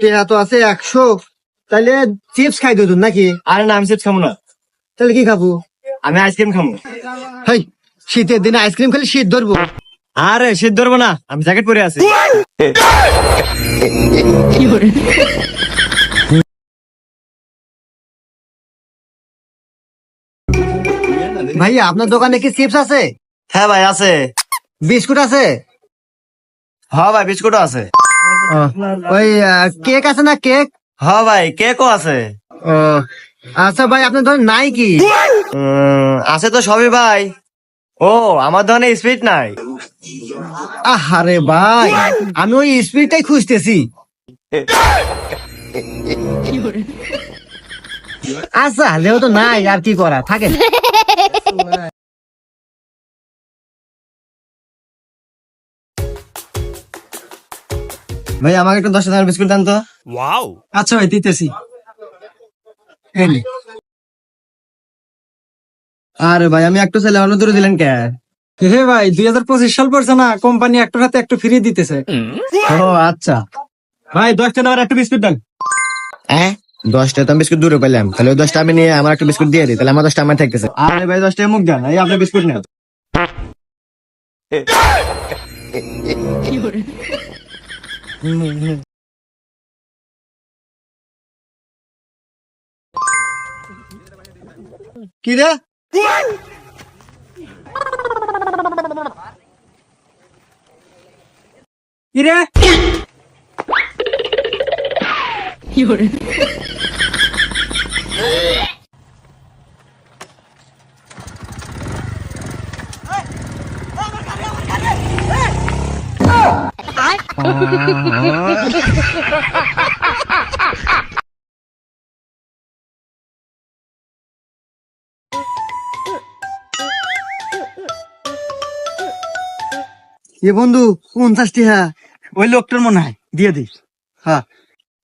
টেহা তো আছে 100, তাহলে চিপস খাই দিতুন নাকি? আরে না, আমি চিপস খাবো না, তাহলে কি খাবো? আমি আইসক্রিম খাবো। হেই, শীতের দিনে আইসক্রিম খেলে শীত ধরবো। আরে শীত ধরবো না, আমি জ্যাকেট পরে আছি। ভাইয়া আপনার দোকানে কি চিপস আছে, হ্যাঁ ভাই আছে। বিস্কুট আছে? হ্যাঁ ভাই, বিস্কুটও আছে। ওই কেক আছে না কেক? হ্যাঁ ভাই, কেকও আছে। ও আচ্ছা ভাই, আপনার দোকানে নাই কি? আছে তো সবই ভাই। ও, আমার দোকানে স্পিড নাই। আরে ভাই, আমি ওই স্পিডটাই খুঁজতেছি। আচ্ছা হলেও তো নাই, আর কি করা থাকে। ভাই আমাকে একটু 10 টাকার বিস্কুট দেন তো। আচ্ছা ভাই, দিতেছি। আরে ভাই, আমি একটু ছেলে অন্য দূরে দিলেন কে? হে ভাই, 2025 সাল পড়ছে না, কোম্পানি একটার হাতে একটু ফ্রি দিতেছে। ও আচ্ছা ভাই, 10 টাকা আমার একটা বিস্কুট দেন। 10 টাকা তো আমি বিস্কুট দূরে পেলাম, তাহলে ওই 10 টাকা আমি নিয়ে আমার একটা বিস্কুট দিয়ে দিই, তাহলে আমার 10 টাকা আমার থাকতেছে। আরে ভাই, 10 টাকা মুখ দেন, এই আপনি বিস্কুট নেন। কি রে? কি রে? এ বন্ধু, 50 টাকা। ওই লোকটার মনে হয়, দিয়ে দিই। হ্যাঁ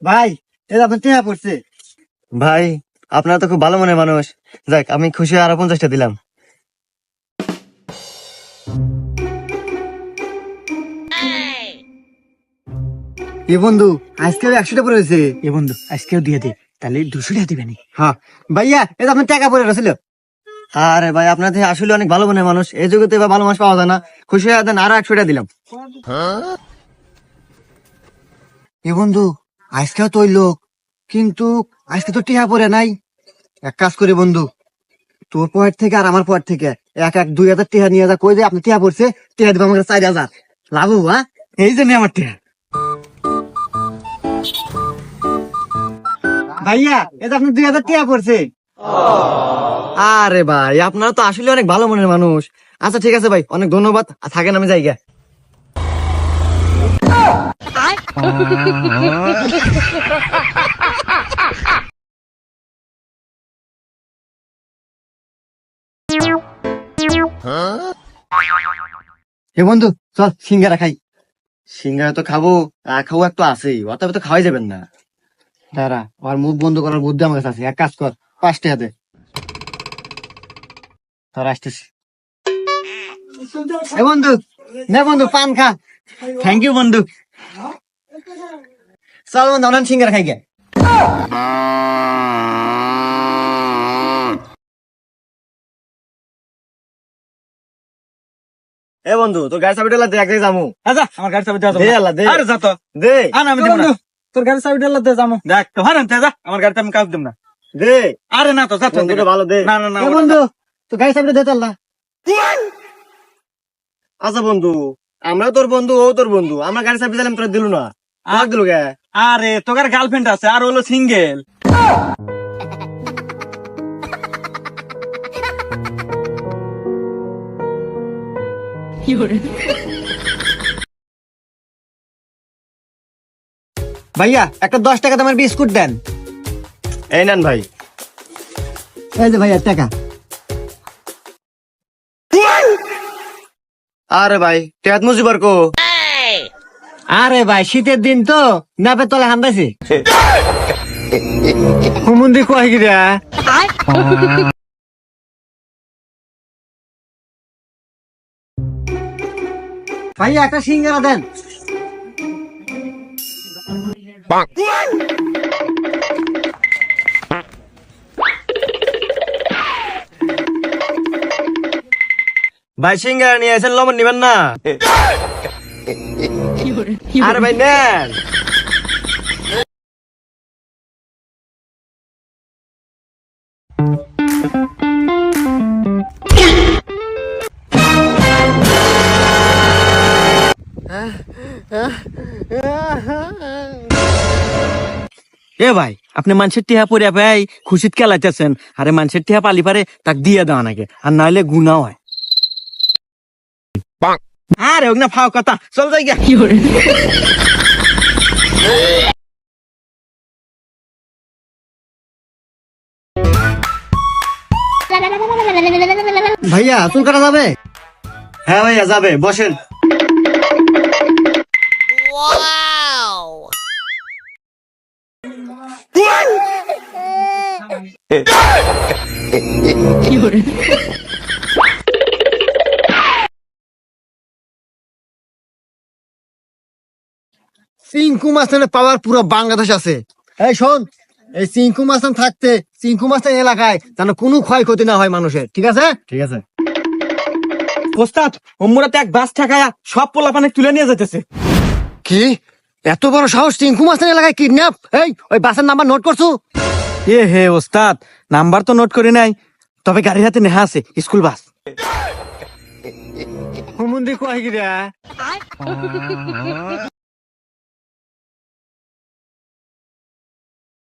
ভাই, এটা আপনার টাকা পড়ছে। ভাই আপনারা তো খুব ভালো মনের মানুষ, যাক আমি খুশি, আরো 50 টাকা দিলাম। এ বন্ধু, আজকেও 100 টাকা পড়েছে। এ বন্ধু, আজকেও দিয়ে দে, তাহলে 200 টাকা দিবেনি। হ্যাঁ ভাইয়া, এটা আপনার টাকা পড়ে রয়েছিল। আরে ভাই, আপনাদের আসলে অনেক ভালো মনের মানুষ, এই যুগে তো এবার ভালো মানুষ পাওয়া যায় না। খুশি হয়ে দেন, আরো 100 টাকা দিলাম। এ বন্ধু, আজকেও তো ওই লোক, কিন্তু আজকে তো টিহা পড়ে নাই। এক কাজ করে বন্ধু, তোর পয়েন্ট থেকে আর আমার পয়েন্ট থেকে এক 2,000 টিহা নিয়ে যা, কই যে আপনি টিহা পড়ছে, টিহা দিব আমাকে 4,000 লাভ হবো। হ্যাঁ, এই জন্য আমার টিহা। ভাইয়া, এটা আপনি 2,000 টিহা পড়ছে। আরে ভাই, আপনারা তো আসলে অনেক ভালো মনের মানুষ। আচ্ছা ঠিক আছে ভাই, অনেক ধন্যবাদ, থাকেন, আমি যাই গে। এ বন্ধু, চল সিঙ্গারা খাই। সিঙ্গারা তো খাবো, খাবো একটু আছেই, অতএব তো খাওয়াই যাবেন না। দাঁড়া, আমার মুখ বন্ধ করার বুদ্ধি আমার কাছে আছে। এক কাজ কর, 5 টাকা দে। তোর আসতেছি। এ বন্ধু, নে বন্ধু, পান খা। থ্যাংক ইউ বন্ধু। চল বন্ধু, আমরা সিঙ্গারা খাই গে। এ বন্ধু, তোর গাড়ি চাবিটা দে, এক জায়গায় যাবো। আচ্ছা, আমার গাড়ি চাবি দেওয়া দে আল্লাহ, দে। আরে যা তো। দে আরে আমি দেব না। তোর গাড়ি চাবি ডাল দে, যাবো। দেখ তো, হারান যা, আমার গাড়িতে আমি কাউকে দেব না। দে আরে না তো, যা তো। বন্ধুটা ভালো, দে। না না না, এ বন্ধু, তোর গাড়ি চাবিটা দে তো আল্লাহ। আচ্ছা বন্ধু, আমরা তোর বন্ধু, ও তোর বন্ধু, আমরা গাড়ি চাবি দিলাম, তোরা দিল না, আমাকে দিল কে? আরে তোর গার্লফ্রেন্ড আছে, আর হলো সিঙ্গেল। ভাইয়া, একটা 10 টাকা তোমার বিস্কুট দেন। এই নেন ভাই। এই যে ভাইয়া টাকা। আরে ভাই, টেহাত মুজিবার কো? আরে ভাই, শীতের দিন তো, নাপের তলে হান্দাইছে। হুমুন্দি কয় গিরা। ভাইয়া, একটা সিঙ্গারা দেন। ভাই সিঙ্গারা নিয়ে এসেন, লবণ নিবেন না? আরে ভাই নেন। এ ভাই আপনি মানুষের টিহা পড়িয়া ভাই খুশিত খেলাইতেছেন, আরে মানুষের টিহা পালি পারে তাক দিয়ে দেওয়া নাকি, আর নাইলে গুণা হয়। আরে ওগুনা ফাও কথা, চল যাই গা। ভাইয়া চুল কাটা যাবে? হ্যাঁ ভাইয়া যাবে, বসেন। চিঙ্কু মাস্তানের পাওয়ার পুরো বাংলাদেশ আছে। এই শোন, এই চিঙ্কু মাস্তান থাকতে চিঙ্কু মাস্তান এলাকায় যেন কোনো ক্ষয়ক্ষতি না হয় মানুষের, ঠিক আছে? ঠিক আছে। ওস্তাদ ওমরাতে এক বাস ঠেকায়া সব পোলা পানে তুলে নিয়ে যেতেছে। কি এত বড় সাহস চিঙ্কু মাস্তান এলাকায় কিডন্যাপ? এই ওই বাসের নাম্বার নোট করছো? এ হে ওস্তাদ, নাম্বার তো নোট করি নাই, তবে গাড়ির হাতে নেহা আছে স্কুল বাস। হুমুন্দি কয় গিরা